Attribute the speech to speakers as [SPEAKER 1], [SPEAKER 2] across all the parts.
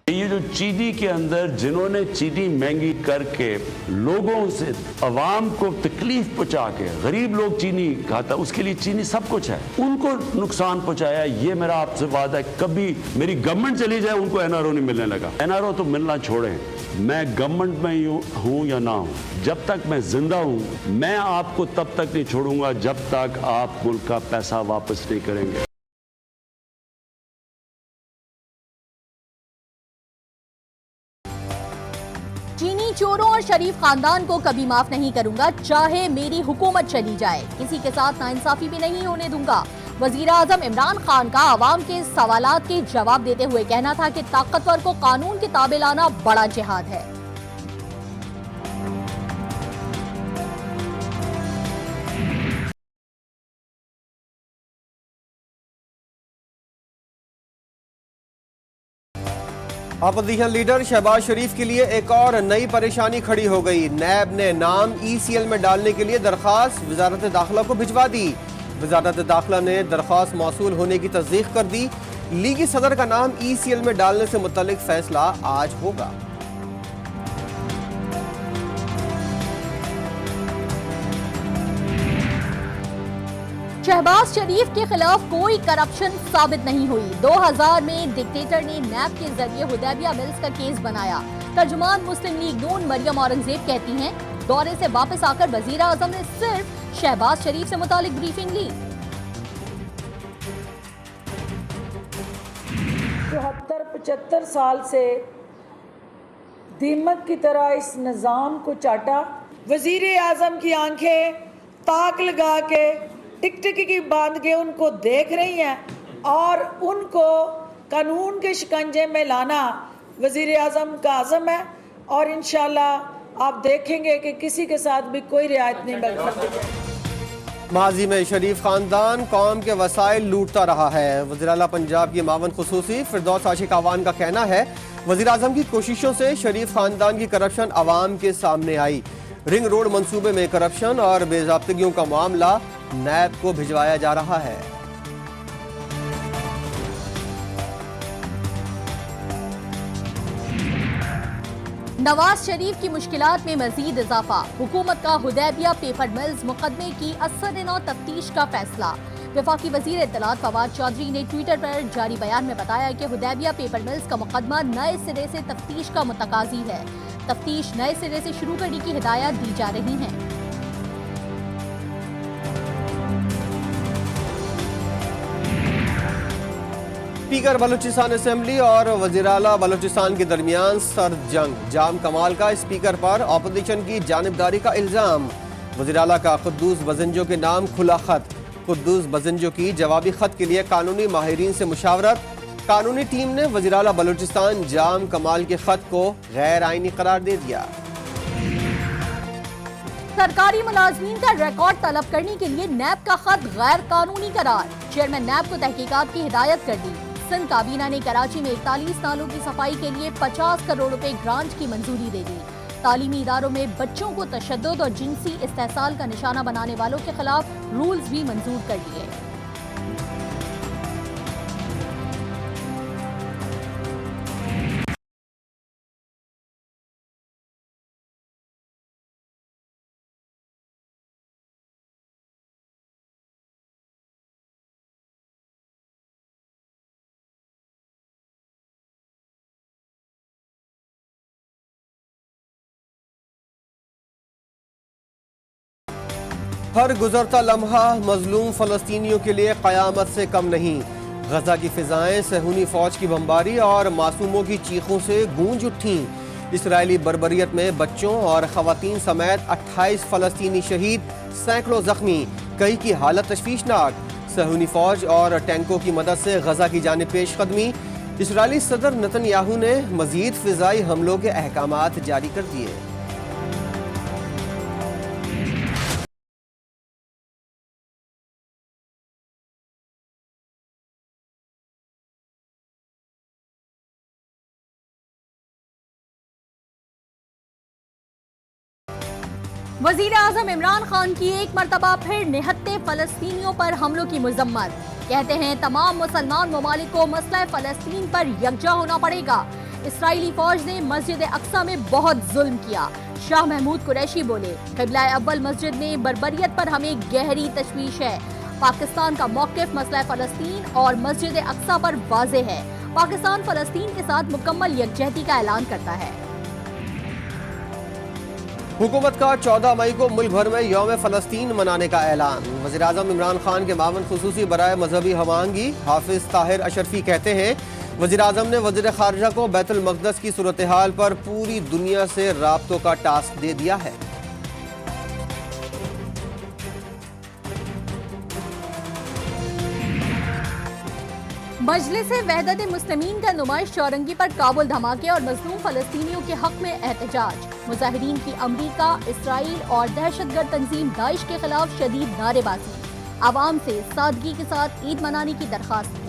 [SPEAKER 1] ये जो चीनी के अंदर जिन्होंने चीनी महंगी करके लोगों से अवाम को तकलीफ पहुंचा के गरीब लोग चीनी खाता, उसके लिए चीनी सब कुछ है, उनको नुकसान पहुंचाया। ये मेरा आपसे वादा है, कभी मेरी गवर्नमेंट चली जाए उनको एनआरओ नहीं मिलने लगा। एनआरओ तो मिलना छोड़ें, मैं गवर्नमेंट में हूं या ना हूं, जब तक मैं जिंदा हूं मैं आपको तब तक नहीं छोड़ूंगा जब तक आप मुल्क का पैसा वापस नहीं करेंगे।
[SPEAKER 2] चीनी चोरों और शरीफ खानदान को कभी माफ नहीं करूंगा, चाहे मेरी हुकूमत चली जाए। किसी के साथ नाइंसाफी भी नहीं होने दूंगा। वजीर आजम इमरान खान का आवाम के सवालात के जवाब देते हुए कहना था कि ताकतवर को कानून के ताबे लाना बड़ा जिहाद है।
[SPEAKER 3] अपोजिशन लीडर शहबाज शरीफ के लिए एक और नई परेशानी खड़ी हो गई। नैब ने नाम ECL में डालने के लिए दरख्वास्त वजारत दाखिला को भिजवा दी। वजारत दाखिला ने दरख्वास्त मौसूल होने की तस्दीक कर दी। लीगी सदर का नाम ECL में डालने से मुतल्लिक फैसला आज होगा।
[SPEAKER 2] शहबाज शरीफ के खिलाफ कोई करप्शन साबित नहीं हुई। 2000 में डिक्टेटर ने नैब के जरिए हुदैबिया मिल्स का केस बनाया। तर्जुमान मुस्लिम लीग नून मरियम औरंगजेब कहती हैं, दौरे से वापस आकर वजीर आजम ने सिर्फ शहबाज शरीफ से मुतालिक ब्रीफिंग ली।
[SPEAKER 4] 74-75 साल से दीमक की तरह इस निज़ाम को चाटा। वजीर आजम की आंखें ताक लगा के टिकटिकी की बांध के उनको देख रही हैं और उनको कानून के शिकंजे में लाना वजीर आजम का आज़म है। और इंशाल्लाह आप देखेंगे कि किसी के साथ भी कोई रियायत नहीं बरती।
[SPEAKER 3] माजी में शरीफ खानदान कौम के वसाइल लूटता रहा है। वज़ीर आला पंजाब की मावन खुसूसी फिरदौस आशिक आवान का कहना है, वज़ीर आज़म की कोशिशों से शरीफ खानदान की करप्शन आवाम के सामने आई। रिंग रोड मंसूबे में करप्शन और बेज़ाब्तगियों का मामला नैब को भिजवाया जा रहा है।
[SPEAKER 2] नवाज शरीफ की मुश्किलात में मजीद इजाफा। हुकूमत का हुदैबिया पेपर मिल्स मुकदमे की असर-ए-नौ तफ्तीश का फैसला। वफाकी वजीर इत्तलात फवाद चौधरी ने ट्विटर पर जारी बयान में बताया कि हुदैबिया पेपर मिल्स का मुकदमा नए सिरे से तफ्तीश का मुतकाजी है। तफ्तीश नए सिरे से शुरू करने की हिदायत दी जा रही है।
[SPEAKER 3] स्पीकर बलूचिस्तान असेंबली और वज़ीर आला बलूचिस्तान के दरमियान सर्द जंग। जाम कमाल का स्पीकर पर अपोजिशन की जानिबदारी का इल्जाम। वज़ीर आला का कुद्दूस बजंजो के नाम खुला खत। कुद्दूस बजंजो की जवाबी खत के लिए कानूनी माहिरीन से मुशावरत। कानूनी टीम ने वज़ीर आला बलूचिस्तान जाम कमाल के खत को गैर आईनी करार दे दिया।
[SPEAKER 2] सरकारी मुलाजमीन का रिकॉर्ड तलब करने के लिए नैब का खत गैर कानूनी करार। चेयरमैन नैब को तहकीकात की हिदायत कर दी। सिंध काबीना ने कराची में 41 नालों की सफाई के लिए 50 करोड़ रुपए ग्रांट की मंजूरी दे दी। तालीमी इदारों में बच्चों को तशद्दुद और जिनसी इस्तेहसाल का निशाना बनाने वालों के खिलाफ रूल्स भी मंजूर कर दिए।
[SPEAKER 3] हर गुजरता लम्हा मजलूम फ़लस्तीनियों के लिए क़यामत से कम नहीं। गजा की फिजाएं सहूनी फौज की बमबारी और मासूमों की चीखों से गूंज उठी। इसराइली बर्बरियत में बच्चों और ख़वातीन समेत 28 फ़लस्तीनी शहीद, सैकड़ों जख्मी, कई की हालत तशवीशनाक। सहूनी फौज और टैंकों की मदद से गजा की जानिब पेशकदमी। इसराइली सदर नेतन्याहू ने मजीद फिजाई हमलों के अहकामात जारी कर दिए।
[SPEAKER 2] वजीर आजम इमरान खान की एक मरतबा फिर निहत्ते फलस्तीनियों पर हमलों की मजम्मत। कहते हैं तमाम मुसलमान ममालिक को मसला फलस्तीन पर यकजा होना पड़ेगा। इसराइली फौज ने मस्जिद अक्सा में बहुत जुल्म किया। शाह महमूद कुरैशी बोले, क़िबला अव्वल मस्जिद में बर्बरियत पर हमें गहरी तशवीश है। पाकिस्तान का मौक़िफ़ मसला फ़लस्तीन और मस्जिद अक्सा पर वाज़े है। पाकिस्तान फ़लस्तीन के साथ मुकम्मल यकजहती का ऐलान करता है।
[SPEAKER 3] हुकूमत का 14 मई को मुल्क भर में यौम फ़लस्तीन मनाने का ऐलान। वज़ीर-ए-आज़म इमरान खान के मावन खुसूसी बराए मजहबी हमांगी हाफिज ताहिर अशरफी कहते हैं, वज़ीर-ए-आज़म ने वज़ीर ख़ारिजा को बैतुल मक़दस की सूरत हाल पर पूरी दुनिया से राब्तों का टास्क दे दिया है।
[SPEAKER 2] मजलिस वहदत मुस्लिमीन का नुमाइश चौरंगी पर काबुल धमाके और मज़लूम फ़लस्तीनियों के हक में एहतजाज। मुजाहिरीन की अमरीका, इसराइल और दहशतगर्द तंजीम दाइश के खिलाफ शदीद नारेबाजी। आवाम से सादगी के साथ ईद मनाने की दरख्वास्त की।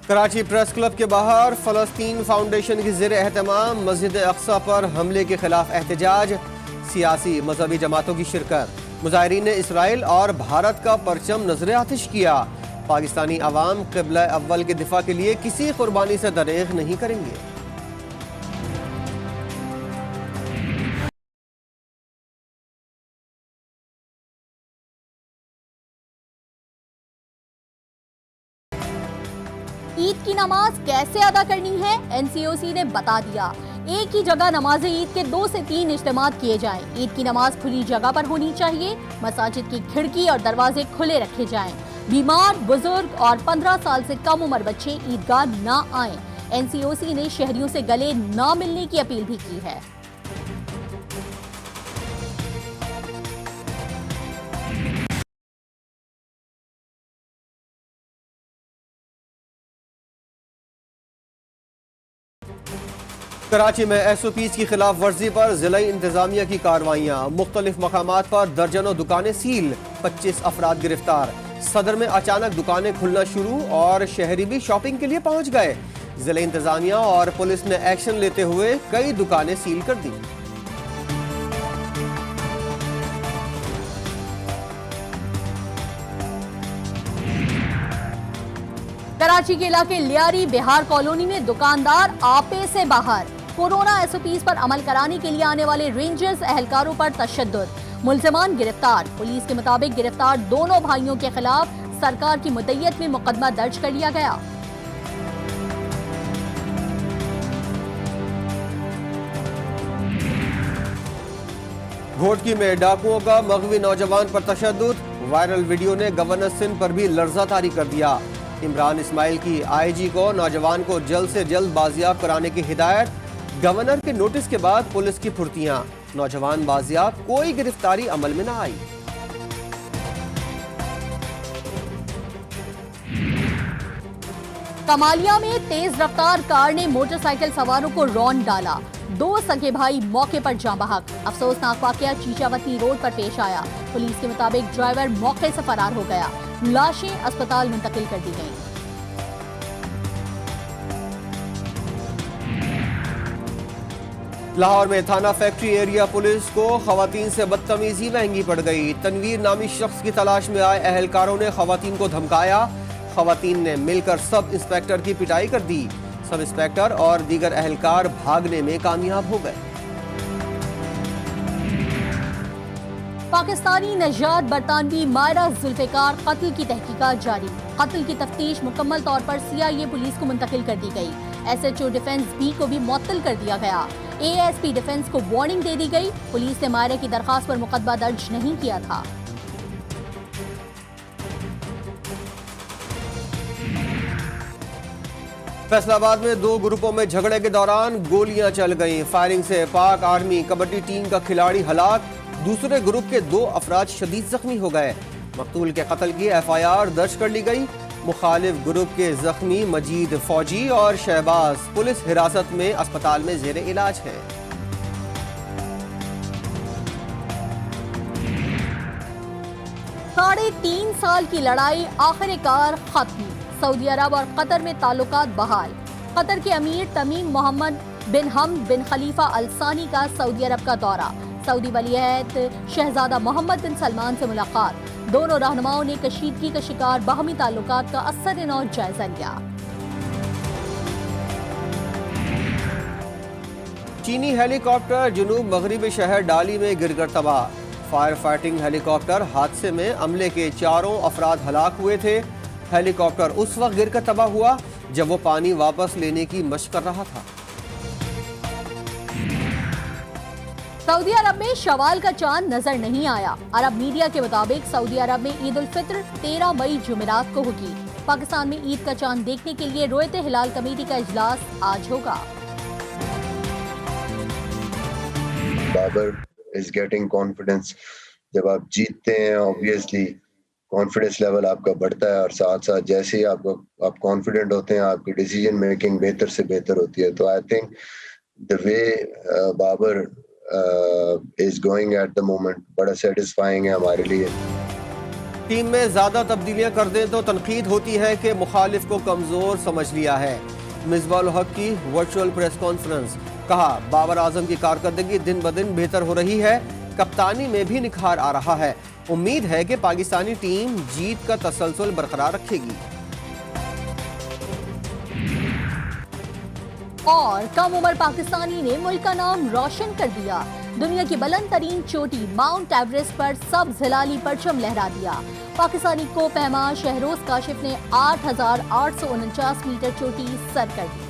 [SPEAKER 3] कराची प्रेस क्लब के बाहर फ़लस्तीन फाउंडेशन की ज़ेर एहतमाम मस्जिद अक्सा पर हमले के खिलाफ एहतजाज। सियासी मजहबी जमातों की शिरकत। मुजाहिरीन ने इसराइल और भारत का परचम नजर आतिश किया। पाकिस्तानी अवाम क़िबला अव्वल के दिफा के लिए किसी कुर्बानी से दरेग नहीं करेंगे।
[SPEAKER 2] ईद की नमाज कैसे अदा करनी है, एनसीओसी ने बता दिया। एक ही जगह नमाज ईद के 2 से 3 इज्तिमात किए जाएं। ईद की नमाज खुली जगह पर होनी चाहिए। मसाजिद की खिड़की और दरवाजे खुले रखे जाएं। बीमार, बुजुर्ग और 15 साल से कम उम्र बच्चे ईदगाह न आएं। एनसीओसी ने शहरियों से गले न मिलने की अपील भी की है।
[SPEAKER 3] कराची में SOPs की खिलाफ वर्जी पर जिला इंतजामिया की कार्रवाइयाँ। मुख्तलिफ मकामात पर दर्जनों दुकानें सील, 25 अफराद गिरफ्तार। सदर में अचानक दुकानें खुलना शुरू और शहरी भी शॉपिंग के लिए पहुंच गए। जिला इंतजामिया और पुलिस ने एक्शन लेते हुए कई दुकानें सील कर दी।
[SPEAKER 2] कराची के इलाके लियारी बिहार कॉलोनी में दुकानदार आपे से बाहर। कोरोना SOPs पर अमल कराने के लिए आने वाले रेंजर्स एहलकारों पर तशद्दुद। मुल्जिमान गिरफ्तार। पुलिस के मुताबिक गिरफ्तार दोनों भाइयों के खिलाफ सरकार की मुद्दत में मुकदमा दर्ज कर लिया गया।
[SPEAKER 3] घोटकी में डाकुओं का मगवी नौजवान पर तशद्दुद। वायरल वीडियो ने गवर्नर सिंध पर भी लर्जा तारी कर दिया। इमरान इस्माइल की IG को नौजवान को जल्द से जल्द बाजियाब कराने की हिदायत। गवर्नर के नोटिस के बाद पुलिस की फुर्तियां। नौजवान बाजियाब, कोई गिरफ्तारी अमल में न आई।
[SPEAKER 2] कमालिया में तेज रफ्तार कार ने मोटरसाइकिल सवारों को रौंद डाला। 2 सगे भाई मौके पर जाँ बहक। अफसोसनाक वाकया चीचावती रोड पर पेश आया। पुलिस के मुताबिक ड्राइवर मौके से फरार हो गया। लाशें अस्पताल मुंतकिल कर दी गईं।
[SPEAKER 3] लाहौर में थाना फैक्ट्री एरिया पुलिस को खवातीन से बदतमीजी महंगी पड़ गई। तनवीर नामी शख्स की तलाश में आए एहलकारों ने खवातीन को धमकाया। खवातीन ने मिलकर सब इंस्पेक्टर की पिटाई कर दी। सब इंस्पेक्टर और दीगर एहलकार भागने में कामयाब हो गए।
[SPEAKER 2] पाकिस्तानी नजात बरतानवी मायरा जुल्फिकार कत्ल की तहकीकात जारी। कत्ल की तफ्तीश मुकम्मल तौर पर CIA पुलिस को मुंतकिल कर दी गई। SHO डिफेंस B को भी मुअत्तल कर दिया गया। ASP डिफेंस को वार्निंग दे दी गई। पुलिस ने मायरा की दरखास्त पर मुकदमा दर्ज नहीं किया था।
[SPEAKER 3] फैसलाबाद में 2 ग्रुपों में झगड़े के दौरान गोलियां चल गईं। फायरिंग से पाक आर्मी कबड्डी टीम का खिलाड़ी हलाक। दूसरे ग्रुप के 2 अफराद शदीद जख्मी हो गए। मकतूल के कत्ल की FIR दर्ज कर ली गई। मुखालिफ ग्रुप के जख्मी मजीद फौजी और शहबाज पुलिस हिरासत में अस्पताल में जेर इलाज है।
[SPEAKER 2] साढ़े 3 साल की लड़ाई आखिरकार खत्म। सऊदी अरब और कतर में ताल्लुकात बहाल। कतर के अमीर तमीम मोहम्मद बिन हमद बिन खलीफा अल सानी का सऊदी अरब का दौरा, सऊदी वलीअहद शहजादा मोहम्मद बिन सलमान से मुलाकात। दोनों रहनुमाओं ने कशीदगी का शिकार बाहमी ताल्लुकात का असर-ए-नौ जायजा लिया।
[SPEAKER 3] चीनी हेलीकॉप्टर जुनूब मगरिबी शहर डाली में गिरकर तबाह। फायर फाइटिंग हेलीकॉप्टर हादसे में अमले के 4 अफराद हलाक हुए थे। हेलीकॉप्टर उस वक्त गिरकर तबाह हुआ जब वो पानी वापस लेने की मशक कर रहा था।
[SPEAKER 2] सऊदी अरब में शवाल का चांद नजर नहीं आया। अरब मीडिया के मुताबिक सऊदी अरब में ईद उल फित्र 13 मई जुमेरात को होगी। पाकिस्तान में ईद का चांद देखने के लिए रोयत हिलाल कमेटी का इजलास आज होगा।
[SPEAKER 5] Babar is getting confidence. जब आप जीतते हैं ऑब्वियसली कॉन्फिडेंस लेवल आपका बढ़ता है और साथ साथ जैसे ही आप कॉन्फिडेंट होते हैं आपकी डिसीजन मेकिंग बेहतर से बेहतर होती है। तो I think the way Babar is going at the moment बड़ा सेटिस्फाइंग है हमारे लिए।
[SPEAKER 3] टीम में ज्यादा तब्दीलियां कर दें तो तनकीद होती है कि मुखालिफ को कमजोर समझ लिया है। मिसबाह उल हक की वर्चुअल प्रेस कॉन्फ्रेंस, कहा बाबर आजम की कारकर्दगी दिन ब दिन बेहतर हो रही है, कप्तानी में भी निखार आ रहा है। उम्मीद है कि पाकिस्तानी टीम जीत का तसलसल बरकरार रखेगी।
[SPEAKER 2] और कम उम्र पाकिस्तानी ने मुल्क का नाम रोशन कर दिया। दुनिया की बुलंद तरीन चोटी माउंट एवरेस्ट पर सब्ज हिलाली परचम लहरा दिया। पाकिस्तानी को पहमा शहरोज काशिफ ने 8,849 मीटर चोटी सर कर दी।